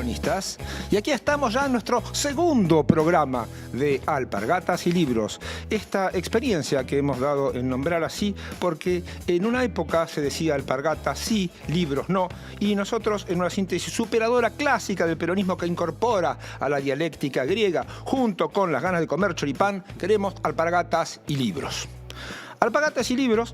peronistas, y aquí estamos ya en nuestro segundo programa de Alpargatas y Libros. Esta experiencia que hemos dado en nombrar así, porque en una época se decía alpargatas sí, libros no, y nosotros en una síntesis superadora clásica del peronismo que incorpora a la dialéctica griega, junto con las ganas de comer choripán, queremos alpargatas y libros. Alpargatas y Libros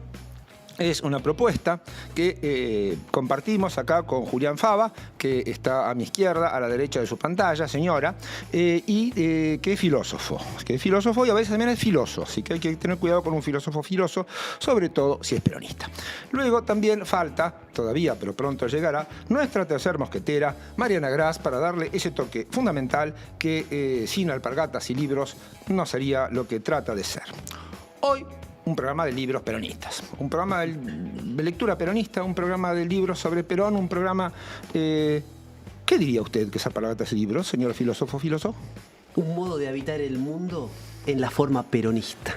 es una propuesta que compartimos acá con Julián Fava, que está a mi izquierda, a la derecha de su pantalla, señora, y que es filósofo. Y a veces también es filoso, así que hay que tener cuidado con un filósofo filoso, sobre todo si es peronista. Luego también falta, todavía, pero pronto llegará, nuestra tercer mosquetera, Mariana Gras, para darle ese toque fundamental que sin alpargatas y libros no sería lo que trata de ser. Hoy, un programa de libros peronistas, un programa de lectura peronista, un programa de libros sobre Perón, un programa... ¿Qué diría usted que es alpargatas y libros, señor filósofo? Un modo de habitar el mundo en la forma peronista.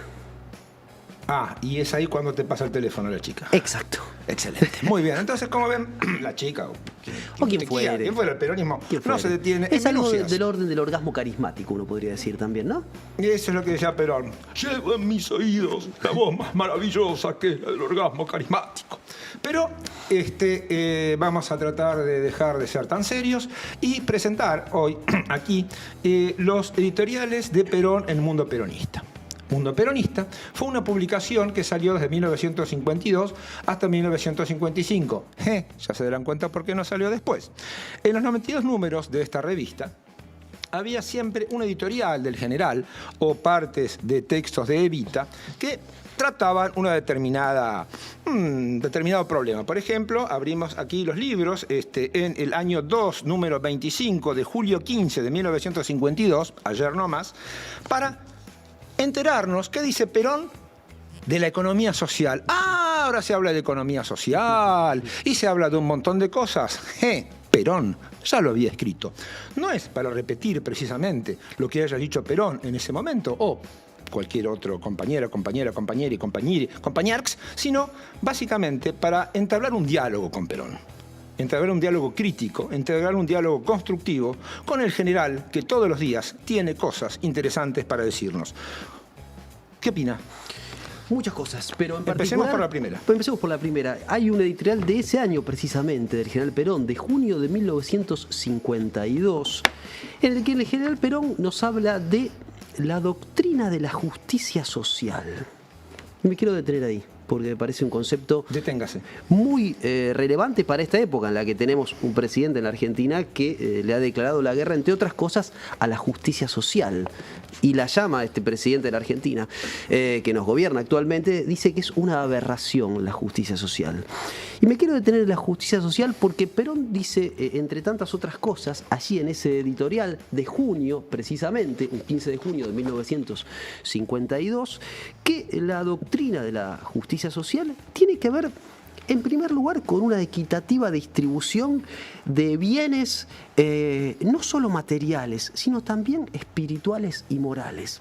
Ah, y es ahí cuando te pasa el teléfono la chica. Exacto. Excelente. Muy bien. Entonces, como ven, la chica o quien fuera el peronismo no se detiene. Es algo del orden del orgasmo carismático, uno podría decir también, ¿no? Y eso es lo que decía Perón. Llevo en mis oídos la voz más maravillosa que es la del orgasmo carismático. Pero vamos a tratar de dejar de ser tan serios y presentar hoy aquí los editoriales de Perón en Mundo Peronista. Mundo Peronista fue una publicación que salió desde 1952 hasta 1955. Ya se darán cuenta por qué no salió después. En los 92 números de esta revista había siempre un editorial del General o partes de textos de Evita que trataban una determinado problema. Por ejemplo, abrimos aquí los libros en el año 2, número 25 de julio 15 de 1952, ayer nomás, para enterarnos qué dice Perón de la economía social. Ah, ahora se habla de economía social y se habla de un montón de cosas. Perón ya lo había escrito. No es para repetir precisamente lo que haya dicho Perón en ese momento o cualquier otro compañero, compañera, compañera y compañerx, sino básicamente para entablar un diálogo con Perón. Entablar un diálogo crítico, entablar un diálogo constructivo con el general que todos los días tiene cosas interesantes para decirnos. ¿Qué opina? Muchas cosas, pero en particular... Empecemos por la primera. Empecemos por la primera. Hay un editorial de ese año precisamente, del general Perón, de junio de 1952, en el que el general Perón nos habla de la doctrina de la justicia social. Y me quiero detener ahí, porque me parece un concepto muy relevante para esta época en la que tenemos un presidente en la Argentina que le ha declarado la guerra, entre otras cosas, a la justicia social. Y la llama este presidente de la Argentina, que nos gobierna actualmente, dice que es una aberración la justicia social. Y me quiero detener en la justicia social porque Perón dice, entre tantas otras cosas, allí en ese editorial de junio, precisamente, el 15 de junio de 1952, que la doctrina de la justicia social tiene que ver, en primer lugar, con una equitativa distribución de bienes no solo materiales, sino también espirituales y morales.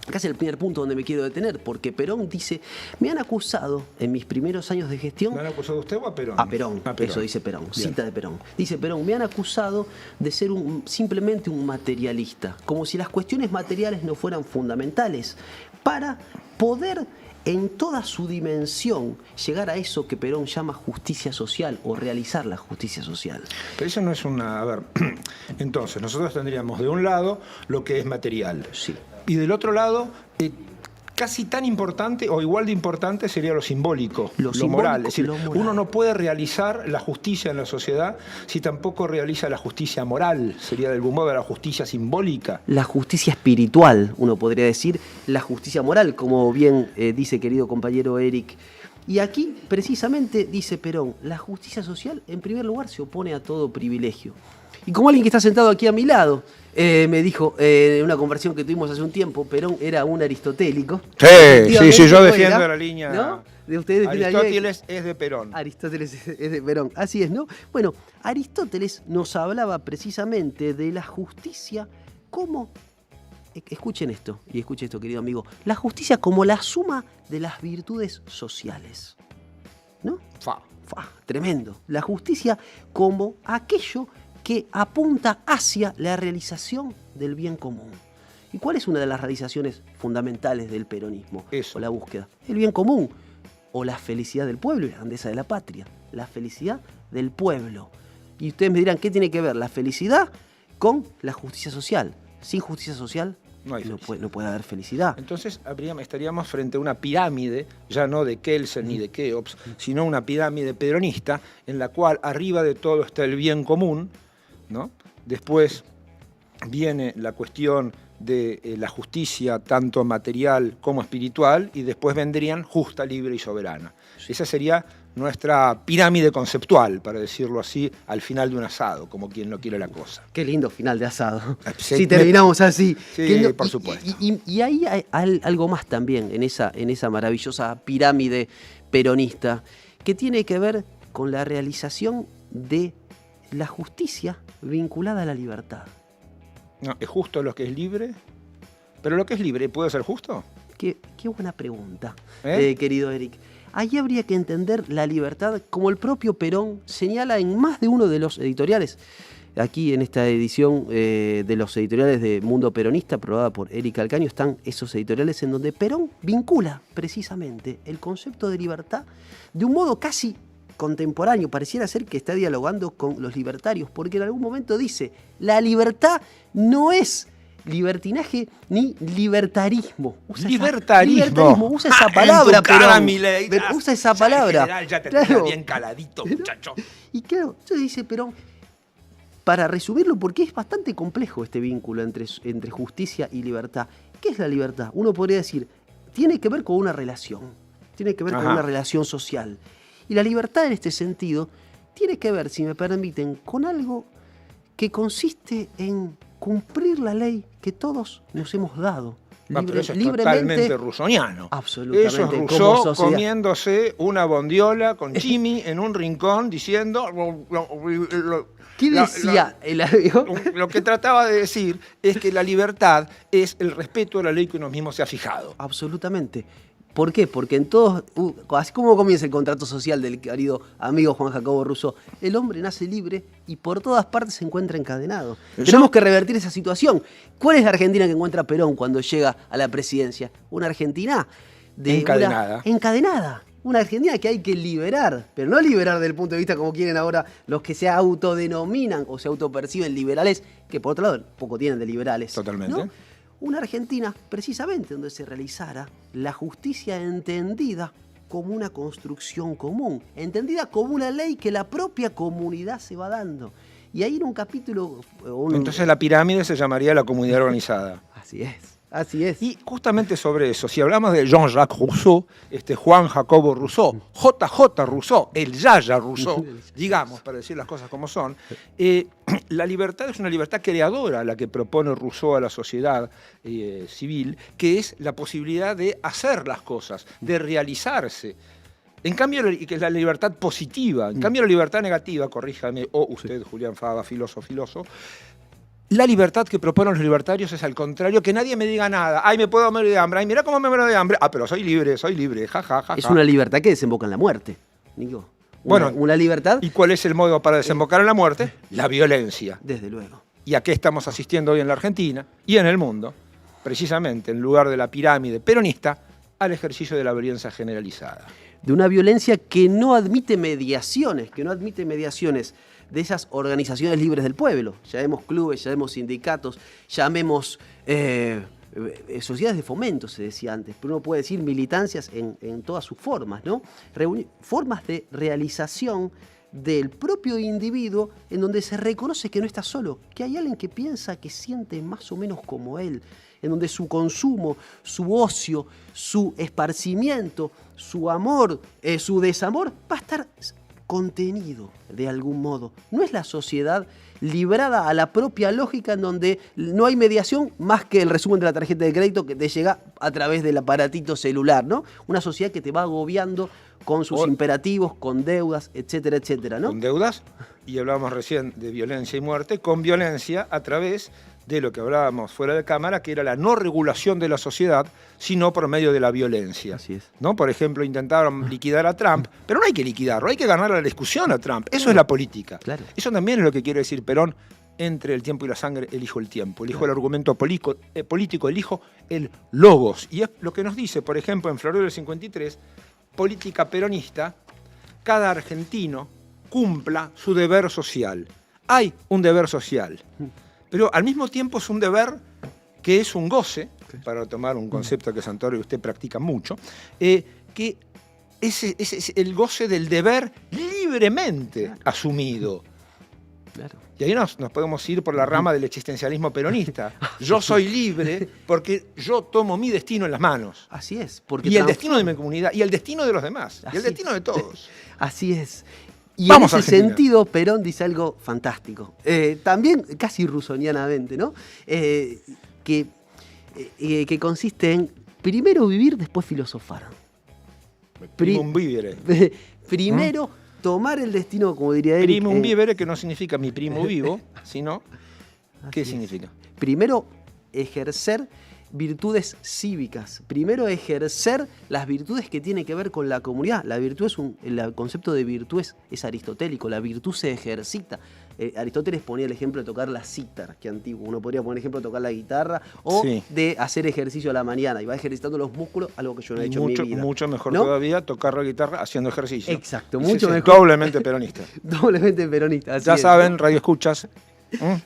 Acá es el primer punto donde me quiero detener, porque Perón dice, me han acusado en mis primeros años de gestión... ¿Me han acusado a usted o a Perón? A Perón, eso dice Perón, cita de Perón. Dice Perón, me han acusado de ser simplemente un materialista, como si las cuestiones materiales no fueran fundamentales para poder en toda su dimensión llegar a eso que Perón llama justicia social o realizar la justicia social. Pero eso no es una... A ver, entonces nosotros tendríamos de un lado lo que es material. Sí. Y del otro lado, casi tan importante o igual de importante sería lo simbólico, lo moral. Es decir, uno no puede realizar la justicia en la sociedad si tampoco realiza la justicia moral. Sería de algún modo la justicia simbólica. La justicia espiritual, uno podría decir, la justicia moral, como bien dice querido compañero Eric. Y aquí, precisamente, dice Perón, la justicia social, en primer lugar, se opone a todo privilegio. Y como alguien que está sentado aquí a mi lado, me dijo en una conversación que tuvimos hace un tiempo, Perón era un aristotélico. Sí, yo defiendo la línea. ¿No? De ustedes Aristóteles es de Perón. Aristóteles es de Perón, así es, ¿no? Bueno, Aristóteles nos hablaba precisamente de la justicia como... Escuchen esto, y escuchen esto, querido amigo. La justicia como la suma de las virtudes sociales. ¿No? Tremendo. La justicia como aquello que apunta hacia la realización del bien común. ¿Y cuál es una de las realizaciones fundamentales del peronismo? Eso. O la búsqueda. El bien común, o la felicidad del pueblo y la grandeza de la patria. La felicidad del pueblo. Y ustedes me dirán, ¿qué tiene que ver la felicidad con la justicia social? Sin justicia social no puede haber felicidad. Entonces estaríamos frente a una pirámide, ya no de Kelsen ni de Keops, sino una pirámide peronista en la cual arriba de todo está el bien común, ¿no? Después viene la cuestión de la justicia tanto material como espiritual, y después vendrían justa, libre y soberana. Esa sería nuestra pirámide conceptual, para decirlo así, al final de un asado, como quien no quiere la cosa. Qué lindo final de asado. Sí, si terminamos así. Sí, por supuesto. Y ahí hay algo más también en esa maravillosa pirámide peronista, que tiene que ver con la realización de la justicia vinculada a la libertad. No, ¿es justo lo que es libre? ¿Pero lo que es libre puede ser justo? Qué buena pregunta, querido Eric. Ahí habría que entender la libertad como el propio Perón señala en más de uno de los editoriales. Aquí en esta edición de los editoriales de Mundo Peronista, aprobada por Eric Calcaño, están esos editoriales en donde Perón vincula precisamente el concepto de libertad de un modo casi contemporáneo. Pareciera ser que está dialogando con los libertarios, porque en algún momento dice, la libertad no es libertinaje ni libertarismo. Libertarismo. Usa esa palabra, Perón. Usa esa palabra. General, ya te tenía bien caladito, muchacho. Y claro, entonces dice Perón, para resumirlo, porque es bastante complejo este vínculo entre justicia y libertad. ¿Qué es la libertad? Uno podría decir, tiene que ver con una relación, tiene que ver con una relación social. Y la libertad en este sentido tiene que ver, si me permiten, con algo que consiste en cumplir la ley que todos nos hemos dado. Pero eso es totalmente rusoniano. Absolutamente. Eso es Rousseau comiéndose una bondiola con Jimmy en un rincón diciendo... ¿Qué decía el amigo? Lo que trataba de decir es que la libertad es el respeto a la ley que uno mismo se ha fijado. Absolutamente. ¿Por qué? Porque en todos, así como comienza el contrato social del querido amigo Juan Jacobo Rousseau, el hombre nace libre y por todas partes se encuentra encadenado. Tenemos que revertir esa situación. ¿Cuál es la Argentina que encuentra Perón cuando llega a la presidencia? Una Argentina encadenada. Una Argentina que hay que liberar, pero no liberar desde el punto de vista como quieren ahora los que se autodenominan o se autoperciben liberales, que por otro lado poco tienen de liberales. Totalmente. ¿No? Una Argentina, precisamente, donde se realizara la justicia entendida como una construcción común, entendida como una ley que la propia comunidad se va dando. Y ahí en un capítulo... Entonces la pirámide se llamaría la comunidad organizada. Así es. Así es. Y justamente sobre eso, si hablamos de Jean-Jacques Rousseau, Juan Jacobo Rousseau, JJ Rousseau, el Yaya Rousseau, digamos, para decir las cosas como son, la libertad es una libertad creadora la que propone Rousseau a la sociedad civil, que es la posibilidad de hacer las cosas, de realizarse. En cambio, que es la libertad positiva. En cambio, la libertad negativa, corríjame, o usted, Julián Fava, filósofo, la libertad que proponen los libertarios es al contrario, que nadie me diga nada. Ay, me puedo morir de hambre. Ay, mira cómo me muero de hambre. Ah, pero soy libre, ja. Es una libertad que desemboca en la muerte, Nico. Una libertad. ¿Y cuál es el modo para desembocar en la muerte? La violencia. Desde luego. ¿Y a qué estamos asistiendo hoy en la Argentina y en el mundo? Precisamente, en lugar de la pirámide peronista, al ejercicio de la violencia generalizada. De una violencia que no admite mediaciones, de esas organizaciones libres del pueblo. Llamemos clubes, llamemos sindicatos, llamemos sociedades de fomento, se decía antes, pero uno puede decir militancias en todas sus formas, ¿no? Formas de realización del propio individuo en donde se reconoce que no está solo, que hay alguien que piensa, que siente más o menos como él, en donde su consumo, su ocio, su esparcimiento, su amor, su desamor va a estar contenido de algún modo. No es la sociedad librada a la propia lógica en donde no hay mediación más que el resumen de la tarjeta de crédito que te llega a través del aparatito celular, ¿no? Una sociedad que te va agobiando con sus imperativos, con deudas, etcétera, etcétera, ¿no? Con deudas, y hablábamos recién de violencia y muerte, con violencia a través de lo que hablábamos fuera de cámara, que era la no regulación de la sociedad, sino por medio de la violencia. Así es. ¿No? Por ejemplo, intentaron liquidar a Trump, pero no hay que liquidarlo, hay que ganar la discusión a Trump. Eso es la política. Claro. Eso también es lo que quiere decir Perón: entre el tiempo y la sangre elijo el tiempo, elijo el argumento político, elijo el logos. Y es lo que nos dice, por ejemplo, en febrero del 53, política peronista: cada argentino cumpla su deber social. Hay un deber social, pero al mismo tiempo es un deber que es un goce, para tomar un concepto que Santoro y usted practica mucho, que es el goce del deber libremente asumido. Claro. Y ahí nos podemos ir por la rama del existencialismo peronista. Yo soy libre porque yo tomo mi destino en las manos. Así es. Porque Y el destino de mi comunidad, y el destino de los demás, y el Así destino de todos. Así es. Y Vamos, en ese Argentina. sentido, Perón dice algo fantástico. También casi rusonianamente, ¿no? Que consiste en primero vivir, después filosofar. Primum vivere. Primero tomar el destino, como diría él. Primum vivere, que no significa mi primo vivo, sino, ¿qué significa? Primero ejercer virtudes cívicas. Primero ejercer las virtudes que tienen que ver con la comunidad. La virtud el concepto de virtud es aristotélico. La virtud se ejercita. Aristóteles ponía el ejemplo de tocar la cítara, que antiguo. Uno podría poner el ejemplo de tocar la guitarra o de hacer ejercicio a la mañana y va ejercitando los músculos, algo que yo no he hecho en mi vida. Mucho mejor, ¿no? Todavía tocar la guitarra haciendo ejercicio. Exacto, Ese mucho es mejor. Doblemente peronista. Doblemente peronista. Así Ya es, saben, ¿no? radio escuchas.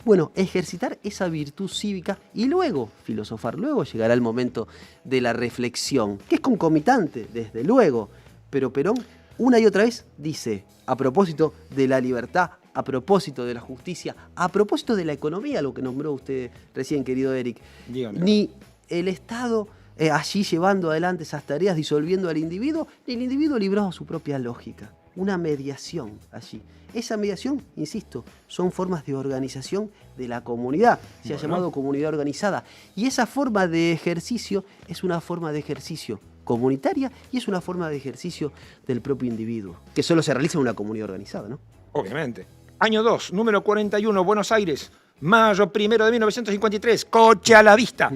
Bueno, ejercitar esa virtud cívica y luego filosofar. Luego llegará el momento de la reflexión, que es concomitante, desde luego. Pero Perón una y otra vez dice, a propósito de la libertad, a propósito de la justicia, a propósito de la economía, lo que nombró usted recién, querido Eric, Dígame. ni el Estado allí llevando adelante esas tareas, disolviendo al individuo, ni el individuo librado a su propia lógica. Una mediación allí. Esa mediación, insisto, son formas de organización de la comunidad. Se ha llamado comunidad organizada. Y esa forma de ejercicio es una forma de ejercicio comunitaria y es una forma de ejercicio del propio individuo, que solo se realiza en una comunidad organizada, ¿no? Obviamente. Año 2, número 41, Buenos Aires, mayo 1 de 1953, coche a la vista.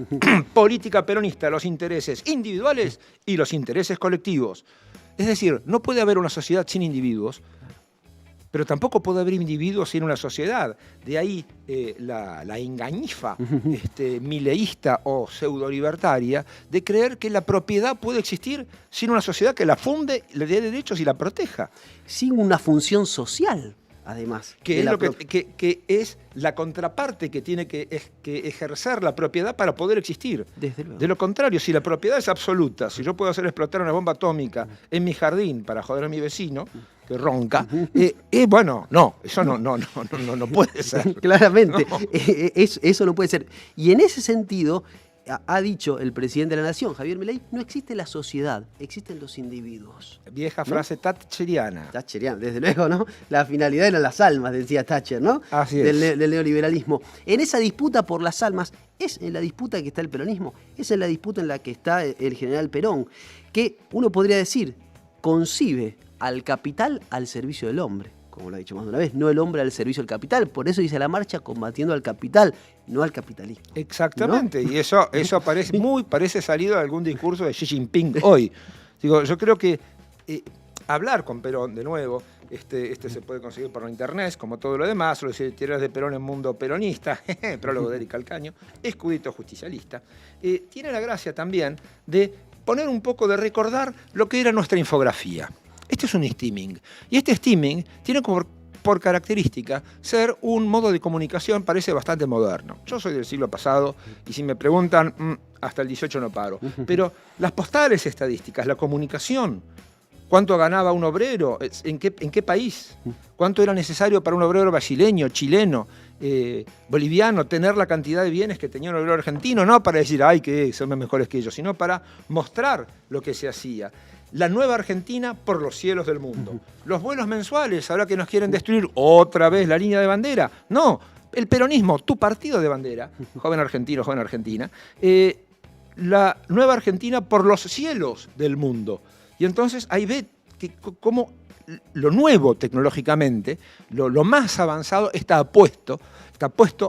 Política peronista, los intereses individuales y los intereses colectivos. Es decir, no puede haber una sociedad sin individuos, pero tampoco puede haber individuos sin una sociedad. De ahí la engañifa mileísta o pseudo-libertaria de creer que la propiedad puede existir sin una sociedad que la funde, le dé derechos y la proteja. Sin una función social, además. Que es la contraparte que tiene que ejercer la propiedad para poder existir. Desde luego. De lo contrario, si la propiedad es absoluta, si yo puedo hacer explotar una bomba atómica en mi jardín para joder a mi vecino, que ronca, bueno, no, eso no puede ser. Claramente, No. Eso no puede ser. Y en ese sentido, ha dicho el presidente de la Nación, Javier Milei, no existe la sociedad, existen los individuos. Vieja frase thatcheriana. Thatcheriana, desde luego, ¿no? La finalidad eran las almas, decía Thatcher, ¿no? Así es. Del neoliberalismo. En esa disputa por las almas, es en la disputa que está el peronismo, es en la disputa en la que está el general Perón, que uno podría decir, concibe al capital al servicio del hombre, como lo ha dicho más de una vez, no el hombre al servicio del capital. Por eso dice la marcha, combatiendo al capital, no al capitalismo. Exactamente, ¿no? Y eso parece salido de algún discurso de Xi Jinping hoy. Digo, yo creo que hablar con Perón de nuevo, se puede conseguir por internet, como todo lo demás, los itinerarios de Perón en Mundo Peronista, prólogo de Eric Calcaño, escudito justicialista, tiene la gracia también de poner un poco, de recordar lo que era nuestra infografía. Este es un steaming, y este steaming tiene por característica ser un modo de comunicación, parece bastante moderno. Yo soy del siglo pasado y si me preguntan, hasta el 18 no paro. Pero las postales estadísticas, la comunicación, cuánto ganaba un obrero, en qué país, cuánto era necesario para un obrero brasileño, chileno, boliviano, tener la cantidad de bienes que tenía un obrero argentino, no para decir, ay, que son mejores que ellos, sino para mostrar lo que se hacía. La nueva Argentina por los cielos del mundo. Los vuelos mensuales, ahora que nos quieren destruir otra vez la línea de bandera. No, el peronismo, tu partido de bandera, joven argentino, joven argentina, la nueva Argentina por los cielos del mundo. Y entonces ahí ve cómo lo nuevo tecnológicamente, lo más avanzado está puesto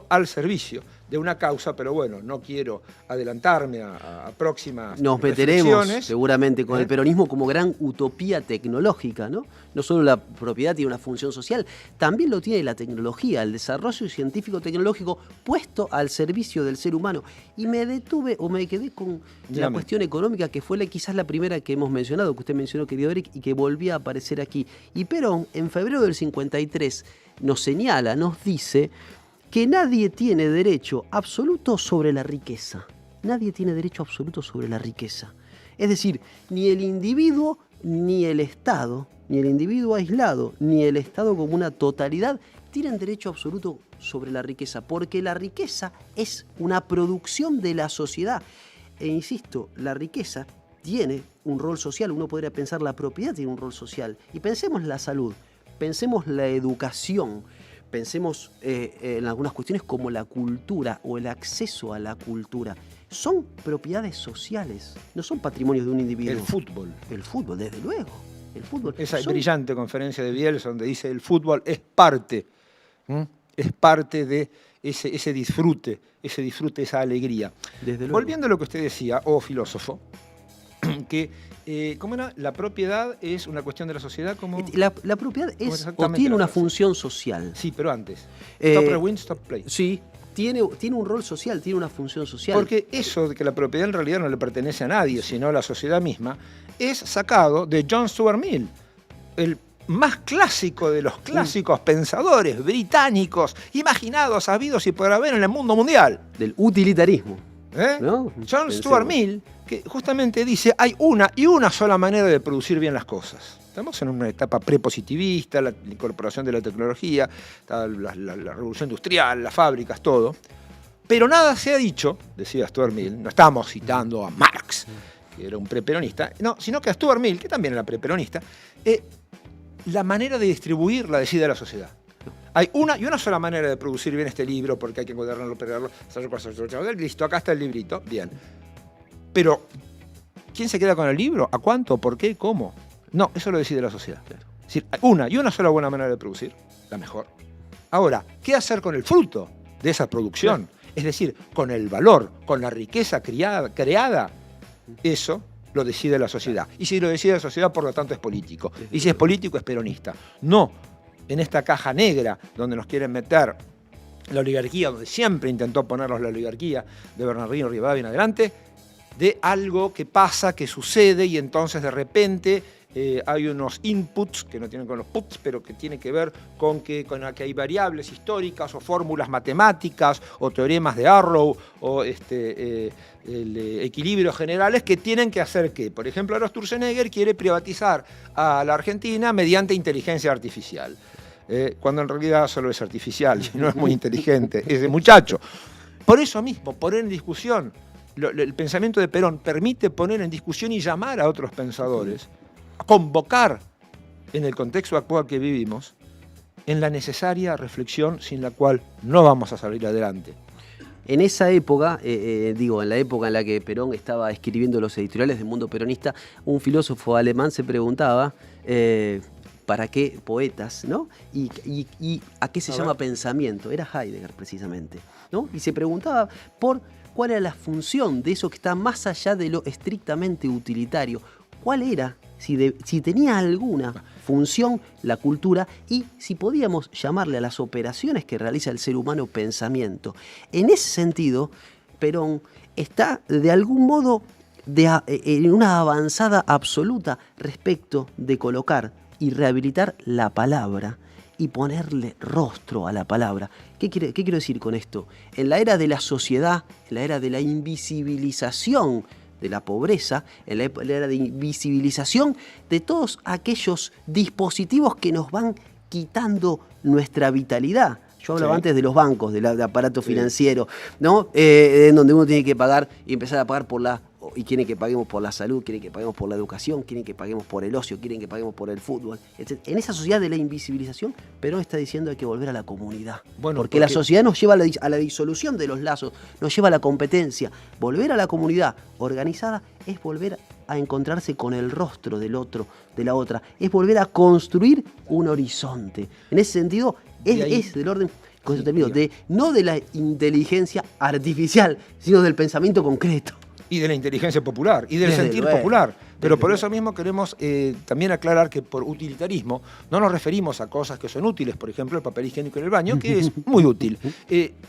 al servicio de una causa, pero bueno, no quiero adelantarme a próximas Nos meteremos reflexiones. seguramente con el peronismo como gran utopía tecnológica, ¿no? No solo la propiedad tiene una función social, también lo tiene la tecnología, el desarrollo científico-tecnológico puesto al servicio del ser humano. Y me detuve o me quedé con la cuestión económica, que fue quizás la primera que hemos mencionado, que usted mencionó, querido Eric, y que volvía a aparecer aquí. Y Perón, en febrero del 53, nos señala, nos dice que nadie tiene derecho absoluto sobre la riqueza. Nadie tiene derecho absoluto sobre la riqueza. Es decir, ni el individuo, ni el Estado, ni el individuo aislado, ni el Estado como una totalidad, tienen derecho absoluto sobre la riqueza, porque la riqueza es una producción de la sociedad. E insisto, la riqueza tiene un rol social. Uno podría pensar la propiedad tiene un rol social. Y pensemos la salud, pensemos la educación, pensemos en algunas cuestiones como la cultura o el acceso a la cultura. Son propiedades sociales, no son patrimonios de un individuo. El fútbol. El fútbol, desde luego. El fútbol. Esa brillante conferencia de Bielsa donde dice el fútbol es parte de ese disfrute, esa alegría. Desde luego. Volviendo a lo que usted decía, filósofo, que ¿cómo era? La propiedad es una cuestión de la sociedad. ¿Cómo? La propiedad es o tiene una función social. Sí, pero antes. Stop rewind, stop play. Sí, tiene un rol social, tiene una función social. Porque eso de que la propiedad en realidad no le pertenece a nadie, sino a la sociedad misma, es sacado de John Stuart Mill, el más clásico de los clásicos pensadores británicos, imaginados, sabidos y por haber en el mundo mundial. Del utilitarismo. ¿No? John Stuart Mill, que justamente dice, hay una sola manera de producir bien las cosas. Estamos en una etapa prepositivista, la incorporación de la tecnología, la revolución industrial, las fábricas, todo. Pero nada se ha dicho, decía Stuart Mill, no estamos citando a Marx, que era un preperonista, no, sino que a Stuart Mill, que también era preperonista, la manera de distribuir la decide la sociedad. Hay una sola manera de producir bien este libro, porque hay que encuadernarlo, pegarlo, listo, acá está el librito, bien. Pero, ¿quién se queda con el libro? ¿A cuánto? ¿Por qué? ¿Cómo? No, eso lo decide la sociedad. Claro. Es decir, una sola buena manera de producir, la mejor. Ahora, ¿qué hacer con el fruto de esa producción? Claro. Es decir, con el valor, con la riqueza creada, eso lo decide la sociedad. Y si lo decide la sociedad, por lo tanto, es político. Y si es político, es peronista. No en esta caja negra donde nos quieren meter la oligarquía, donde siempre intentó ponernos la oligarquía de Bernardino Rivadavia en adelante, de algo que pasa, que sucede, y entonces de repente hay unos inputs que no tienen con los puts, pero que tienen que ver con que hay variables históricas o fórmulas matemáticas o teoremas de Arrow o equilibrios generales que tienen que hacer que, por ejemplo, ahora Sturzenegger quiere privatizar a la Argentina mediante inteligencia artificial. Cuando en realidad solo es artificial y no es muy inteligente ese muchacho. Por eso mismo, poner en discusión, el pensamiento de Perón permite poner en discusión y llamar a otros pensadores, a convocar en el contexto actual que vivimos, en la necesaria reflexión sin la cual no vamos a salir adelante. En esa época, en la época en la que Perón estaba escribiendo los editoriales del Mundo Peronista, un filósofo alemán se preguntaba ¿para qué poetas? ¿No? ¿Y a qué se llama pensamiento? Era Heidegger, precisamente, ¿no? Y se preguntaba por cuál era la función de eso que está más allá de lo estrictamente utilitario. ¿Cuál era? Si tenía alguna función la cultura y si podíamos llamarle a las operaciones que realiza el ser humano pensamiento. En ese sentido, Perón está de algún modo en una avanzada absoluta respecto de colocar y rehabilitar la palabra y ponerle rostro a la palabra. ¿Qué quiero decir con esto? En la era de la sociedad, en la era de la invisibilización de la pobreza, en la era de invisibilización de todos aquellos dispositivos que nos van quitando nuestra vitalidad. Yo hablaba antes de los bancos, del aparato financiero, ¿no? En donde uno tiene que pagar y empezar a pagar y quieren que paguemos por la salud, quieren que paguemos por la educación, quieren que paguemos por el ocio, quieren que paguemos por el fútbol, etc. En esa sociedad de la invisibilización, Perón está diciendo que hay que volver a la comunidad. Porque la sociedad nos lleva a la disolución de los lazos, nos lleva a la competencia. Volver a la comunidad organizada es volver a encontrarse con el rostro del otro, de la otra. Es volver a construir un horizonte. En ese sentido, es del orden... con eso termino, no de la inteligencia artificial, sino del pensamiento concreto. Y de la inteligencia popular, y del sentir popular. Pero por eso mismo queremos también aclarar que por utilitarismo no nos referimos a cosas que son útiles, por ejemplo el papel higiénico en el baño, que es muy útil.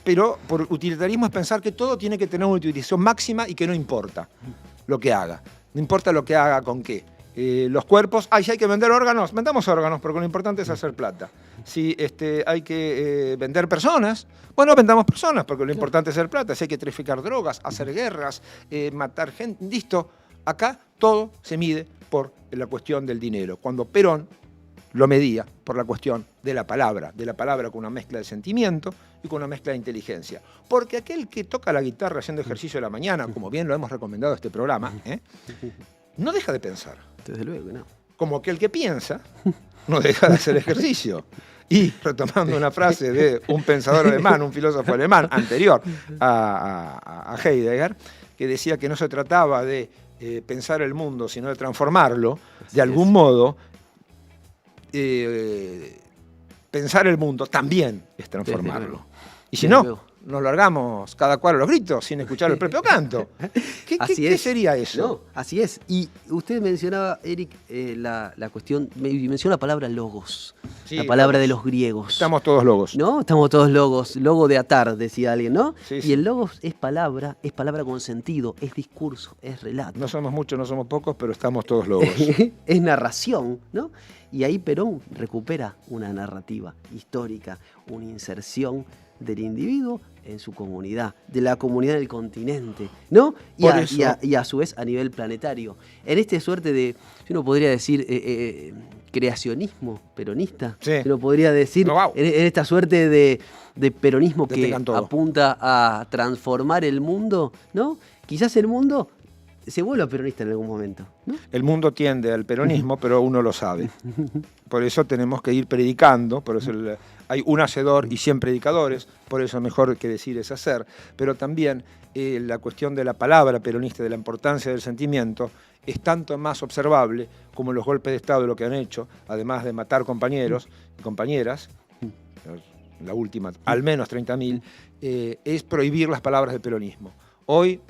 Pero por utilitarismo es pensar que todo tiene que tener una utilización máxima y que no importa lo que haga. No importa lo que haga con qué. Los cuerpos, si hay que vender órganos, vendamos órganos, porque lo importante es hacer plata. Si hay que vender personas, bueno, vendamos personas, porque lo importante es hacer plata. Si hay que traficar drogas, hacer guerras, matar gente, listo. Acá todo se mide por la cuestión del dinero. Cuando Perón lo medía por la cuestión de la palabra con una mezcla de sentimiento y con una mezcla de inteligencia. Porque aquel que toca la guitarra haciendo ejercicio de la mañana, como bien lo hemos recomendado en este programa, no deja de pensar. Desde luego, no. Como aquel que piensa, no deja de hacer ejercicio. Y retomando una frase de un pensador alemán, un filósofo alemán anterior a Heidegger, que decía que no se trataba de pensar el mundo, sino de transformarlo, de algún modo, pensar el mundo también es transformarlo. Y si no, nos largamos cada cual a los gritos sin escuchar el propio canto. ¿Qué sería eso? No, así es. Y usted mencionaba, Eric, la cuestión, mencionó la palabra logos, sí, la palabra logos de los griegos. Estamos todos logos. ¿No? Estamos todos logos. Logo de atar, decía alguien, ¿no? Sí, y el logos es palabra con sentido, es discurso, es relato. No somos muchos, no somos pocos, pero estamos todos logos. Es narración, ¿no? Y ahí Perón recupera una narrativa histórica, una inserción del individuo en su comunidad, de la comunidad del continente, ¿no? Y a su vez a nivel planetario. En esta suerte de, uno podría decir, creacionismo peronista, sí. Uno podría decir, en esta suerte de peronismo que apunta a transformar el mundo, ¿no? Quizás el mundo se vuelva peronista en algún momento, ¿no? El mundo tiende al peronismo, pero uno lo sabe. Por eso tenemos que ir predicando, por eso hay un hacedor y 100 predicadores, por eso mejor que decir es hacer, pero también la cuestión de la palabra peronista, de la importancia del sentimiento, es tanto más observable como los golpes de Estado, lo que han hecho, además de matar compañeros y compañeras, la última, al menos 30.000, es prohibir las palabras del peronismo. Hoy,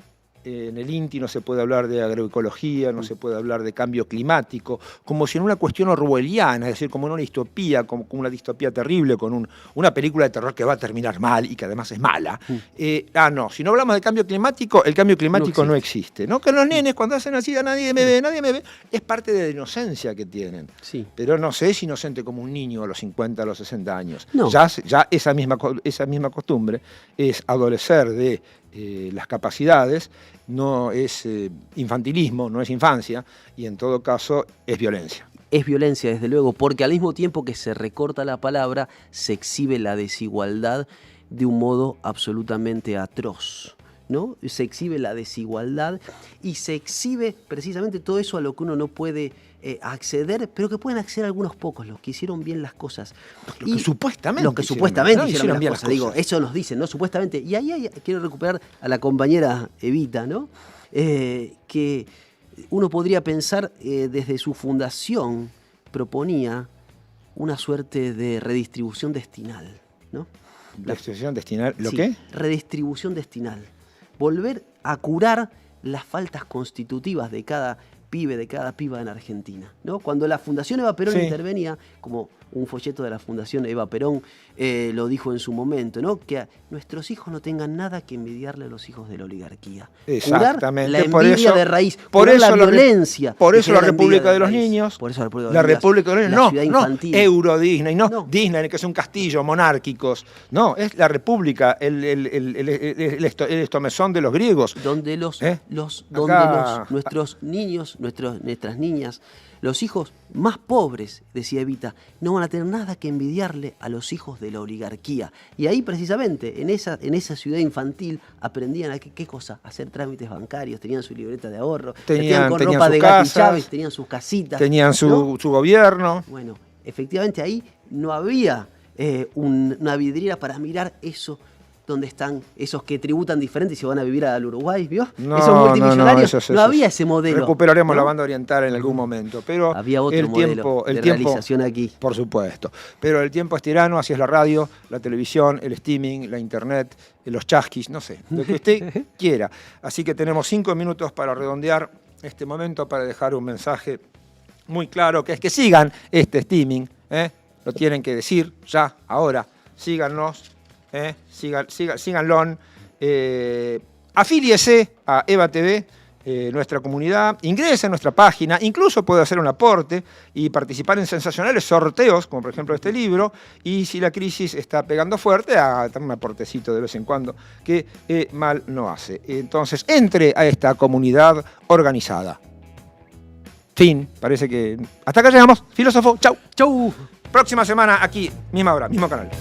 en el INTI no se puede hablar de agroecología, no se puede hablar de cambio climático, como si en una cuestión orwelliana, es decir, como en una distopía, como una distopía terrible, con una película de terror que va a terminar mal y que además es mala. No, si no hablamos de cambio climático, el cambio climático no existe. ¿No? Que los nenes cuando hacen así, nadie me ve, es parte de la inocencia que tienen. Sí. Pero no se es inocente como un niño a los 50, a los 60 años. No. Ya esa misma costumbre es adolecer de las capacidades, no es infantilismo, no es infancia, y en todo caso es violencia. Es violencia, desde luego, porque al mismo tiempo que se recorta la palabra, se exhibe la desigualdad de un modo absolutamente atroz, ¿no? Se exhibe la desigualdad y se exhibe precisamente todo eso a lo que uno no puede acceder, pero que pueden acceder algunos pocos, los que hicieron bien las cosas. Los que supuestamente hicieron bien las cosas. Digo, eso nos dicen, ¿no? Supuestamente. Y ahí quiero recuperar a la compañera Evita, ¿no? Que uno podría pensar, desde su fundación, proponía una suerte de redistribución destinal, ¿no? ¿Redistribución destinal? ¿Lo sí, qué? Redistribución destinal. Volver a curar las faltas constitutivas de cada pibe, de cada piba en Argentina, ¿no? Cuando la Fundación Eva Perón intervenía, como un folleto de la Fundación Eva Perón lo dijo en su momento, ¿no? Que nuestros hijos no tengan nada que envidiarle a los hijos de la oligarquía. Exactamente. Curar la envidia de raíz, por eso la violencia. Por eso la República de los Niños. Por eso la República de los Niños. La ciudad infantil. Euro Disney, no Disney, que es un castillo, monárquicos. No, es la República, el estomezón de los griegos. Donde nuestros niños, nuestras niñas, los hijos más pobres, decía Evita, no van a tener nada que envidiarle a los hijos de la oligarquía. Y ahí precisamente, en esa ciudad infantil, aprendían a qué cosa, a hacer trámites bancarios, tenían su libreta de ahorro, tenían ropa de Gatti Chávez, tenían sus casitas. Tenían su gobierno. Bueno, efectivamente ahí no había una vidriera para mirar eso ¿dónde están esos que tributan diferente y se van a vivir al Uruguay? ¿Vio? No, esos multimillonarios. Eso, no había ese modelo. Recuperaremos ¿no? la banda oriental en algún momento, pero había otro modelo de realización aquí. Por supuesto. Pero el tiempo es tirano, así es la radio, la televisión, el streaming, la internet, los chasquis, no sé, lo que usted quiera. Así que tenemos 5 minutos para redondear este momento, para dejar un mensaje muy claro, que es que sigan este streaming, lo tienen que decir ya, ahora, síganos, síganlo, afíliese a Eva TV, nuestra comunidad, ingrese a nuestra página, incluso puede hacer un aporte y participar en sensacionales sorteos, como por ejemplo este libro, y si la crisis está pegando fuerte, haga un aportecito de vez en cuando, que mal no hace. Entonces, entre a esta comunidad organizada. Fin, parece que... Hasta acá llegamos. Filósofo, chau. Chau. Próxima semana aquí, misma hora, mismo canal.